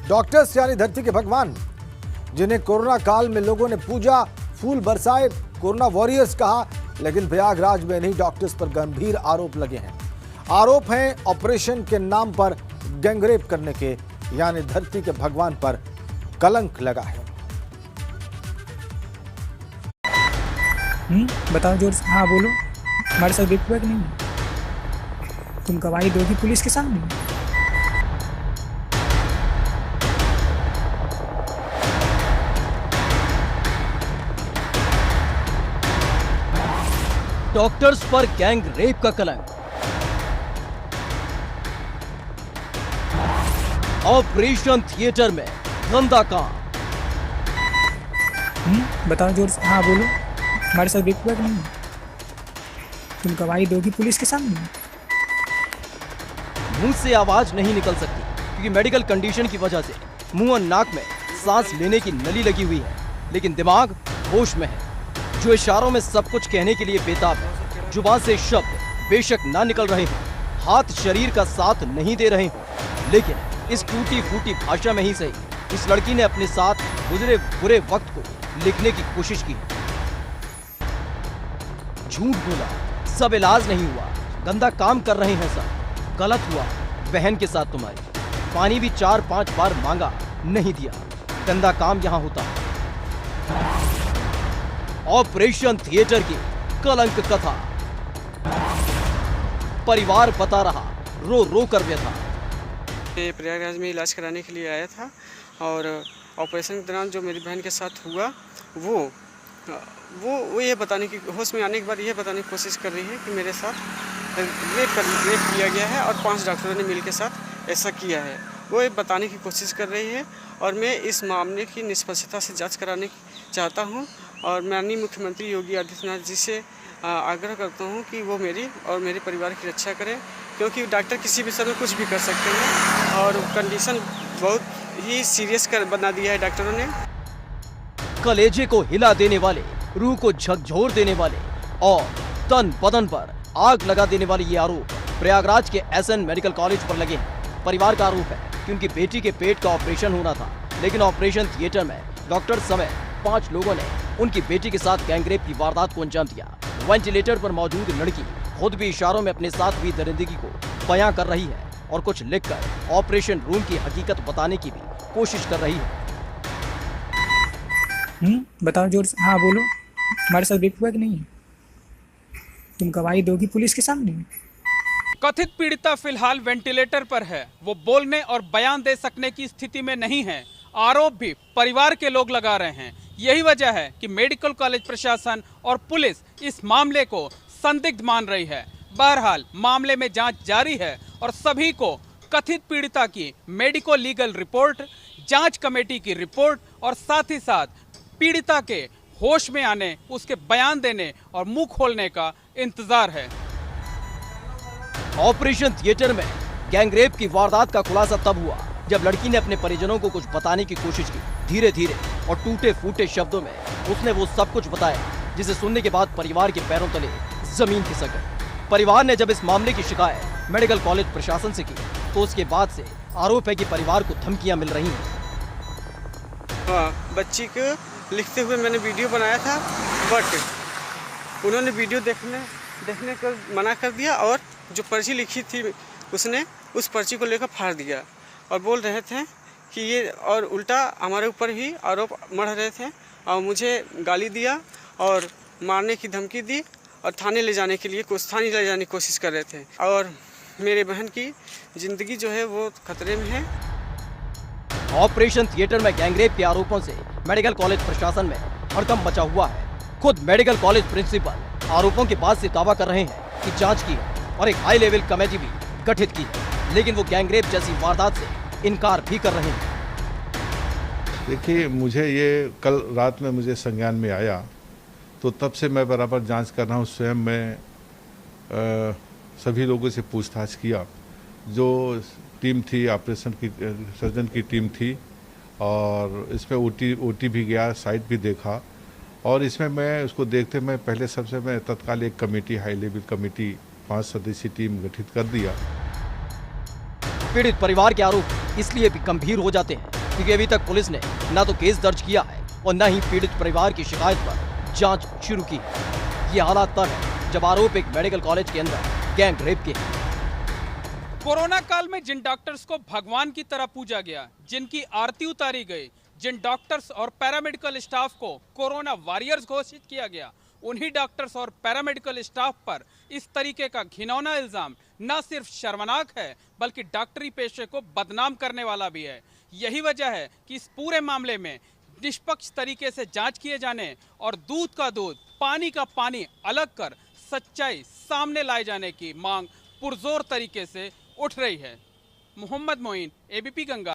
Doctors यानी धरती के भगवान, जिन्हें कोरोना काल में लोगों ने पूजा, फूल बरसाए, कोरोना वॉरियर्स कहा, लेकिन प्रयागराज में इन्हीं डॉक्टर्स पर गंभीर आरोप लगे हैं। आरोप हैं ऑपरेशन के नाम पर गैंगरेप करने के, यानी धरती के भगवान पर कलंक लगा है। बताओ जोर से। हाँ बोलो, हमारे साथ बेवकूफ़ नहीं, तुम गवाही दोगी पुलिस के सामने। डॉक्टर्स पर गैंग रेप का कलंक। ऑपरेशन थिएटर में गंदा काम। बताओ जोर से। हाँ बोलो, हमारे साथ बेवकूफ़ नहीं, तुम गवाही दोगी पुलिस के सामने। मुंह से आवाज नहीं निकल सकती क्योंकि मेडिकल कंडीशन की वजह से मुंह और नाक में सांस लेने की नली लगी हुई है, लेकिन दिमाग होश में है, जो इशारों में सब कुछ कहने के लिए बेताब है। जुबान से शब्द बेशक ना निकल रहे हों, हाथ शरीर का साथ नहीं दे रहे हों, लेकिन इस टूटी फूटी भाषा में ही सही इस लड़की ने अपने साथ गुजरे बुरे वक्त को लिखने की कोशिश की। झूठ बोला, सब इलाज नहीं हुआ, गंदा काम कर रहे हैं सब, गलत हुआ बहन के साथ तुम्हारी, पानी भी 4-5 बार मांगा नहीं दिया, गंदा काम यहां होता है। ऑपरेशन थिएटर की कलंक कथा। परिवार बता रहा रो रो कर व्यथा। मैं प्रयागराज में इलाज कराने के लिए आया था और ऑपरेशन के दौरान जो मेरी बहन के साथ हुआ वो ये बताने की, होश में आने के बाद ये बताने की कोशिश कर रही है कि मेरे साथ रेप किया गया है और 5 डॉक्टरों ने मिलकर साथ ऐसा किया है। वो ये बताने की कोशिश कर रही है और मैं इस मामले की निष्पक्षता से जांच कराने चाहता हूं और माननीय मुख्यमंत्री योगी आदित्यनाथ जी से आग्रह करता हूं कि वो मेरी और मेरे परिवार की रक्षा करें, क्योंकि डॉक्टर किसी भी समय कुछ भी कर सकते हैं और कंडीशन बहुत ही सीरियस बना दिया है डॉक्टरों ने। कलेजे को हिला देने वाले, रूह को झकझोर देने वाले और तन बदन पर आग लगा देने वाले ये आरोप प्रयागराज के एसएन मेडिकल कॉलेज पर लगे हैं। परिवार का आरोप है कि उनकी बेटी के पेट का ऑपरेशन होना था, लेकिन ऑपरेशन थिएटर में डॉक्टर समेत 5 लोगों ने उनकी बेटी के साथ गैंगरेप की वारदात को अंजाम दिया। वेंटिलेटर पर मौजूद लड़की खुद भी इशारों में अपने साथ हुई दरिंदगी को बयां कर रही है और कुछ लिखकर ऑपरेशन रूम की हकीकत बताने की भी कोशिश कर रही है। बताओ जोर से। हाँ बोलो, हमारे साथ बेवकूफ़ नहीं, तुम गवाही दोगी पुलिस के सामने। कथित पीड़िता फिलहाल वेंटिलेटर पर है, वो बोलने और बयान दे सकने की स्थिति में नहीं है। आरोप भी परिवार के लोग लगा रहे हैं। यही वजह है कि मेडिकल कॉलेज प्रशासन और पुलिस इस मामले को संदिग्ध मान रही है। बहरहाल मामले में जांच जारी है और सभी को कथित पीड़िता की मेडिको लीगल रिपोर्ट, जांच कमेटी की रिपोर्ट और साथ ही साथ पीड़िता के होश में आने, उसके बयान देने और मुंह खोलने का इंतजार है। ऑपरेशन थिएटर में गैंगरेप की वारदात का खुलासा तब हुआ जब लड़की ने अपने परिजनों को कुछ बताने की कोशिश की। धीरे धीरे और टूटे फूटे शब्दों में उसने वो सब कुछ बताया जिसे सुनने के बाद परिवार के पैरों तले जमीन खिसक गई। परिवार ने जब इस मामले की शिकायत मेडिकल कॉलेज प्रशासन से की तो उसके बाद से आरोप है कि परिवार को धमकियां मिल रही हैं। बच्ची को लिखते हुए मैंने वीडियो बनाया था, बट उन्होंने वीडियो देखने को मना कर दिया और जो पर्ची लिखी थी उसने उस पर्ची को लेकर फाड़ दिया और बोल रहे थे कि ये, और उल्टा हमारे ऊपर ही आरोप मढ़ रहे थे और मुझे गाली दिया और मारने की धमकी दी और थाने ले जाने के लिए की कोशिश कर रहे थे और मेरे बहन की ज़िंदगी जो है वो खतरे में है। ऑपरेशन थिएटर में गैंगरेप के आरोपों से मेडिकल कॉलेज प्रशासन में हड़कंप मचा हुआ है। खुद मेडिकल कॉलेज प्रिंसिपल आरोपों के बाद से दावा कर रहे हैं कि जांच की है और एक हाई लेवल कमेटी भी गठित की है, लेकिन वो गैंगरेप जैसी वारदात से इनकार भी कर रहे हैं। देखिए, मुझे ये कल रात में मुझे संज्ञान में आया तो तब से मैं बराबर जांच कर रहा हूँ। स्वयं मैं सभी लोगों से पूछताछ किया, जो टीम थी ऑपरेशन की, सर्जन की टीम थी, और इसमें ओटी भी गया, साइट भी देखा, और इसमें मैं उसको देखते मैं पहले सबसे मैं तत्काल एक कमेटी, हाई लेवल कमेटी 5 सदस्यीय टीम गठित कर दिया। पीड़ित परिवार के आरोप इसलिए भी गंभीर हो जाते हैं क्योंकि अभी तक पुलिस ने न तो केस दर्ज किया है और न ही पीड़ित परिवार की शिकायत पर जांच शुरू की है। ये हालात तब है जब आरोप एक मेडिकल कॉलेज के अंदर गैंग रेप के हैं। कोरोना काल में जिन डॉक्टर्स को भगवान की तरह पूजा गया, जिनकी आरती उतारी गई, जिन डॉक्टर्स और पैरामेडिकल स्टाफ को कोरोना वॉरियर्स घोषित किया गया, उन्हीं डॉक्टर्स और पैरामेडिकल स्टाफ पर इस तरीके का घिनौना इल्जाम न सिर्फ शर्मनाक है बल्कि डॉक्टरी पेशे को बदनाम करने वाला भी है। यही वजह है कि इस पूरे मामले में निष्पक्ष तरीके से जांच किए जाने और दूध का दूध, पानी का पानी अलग कर सच्चाई सामने लाए जाने की मांग पुरजोर तरीके से उठ रही है। मोहम्मद मोइन, एबीपी गंगा।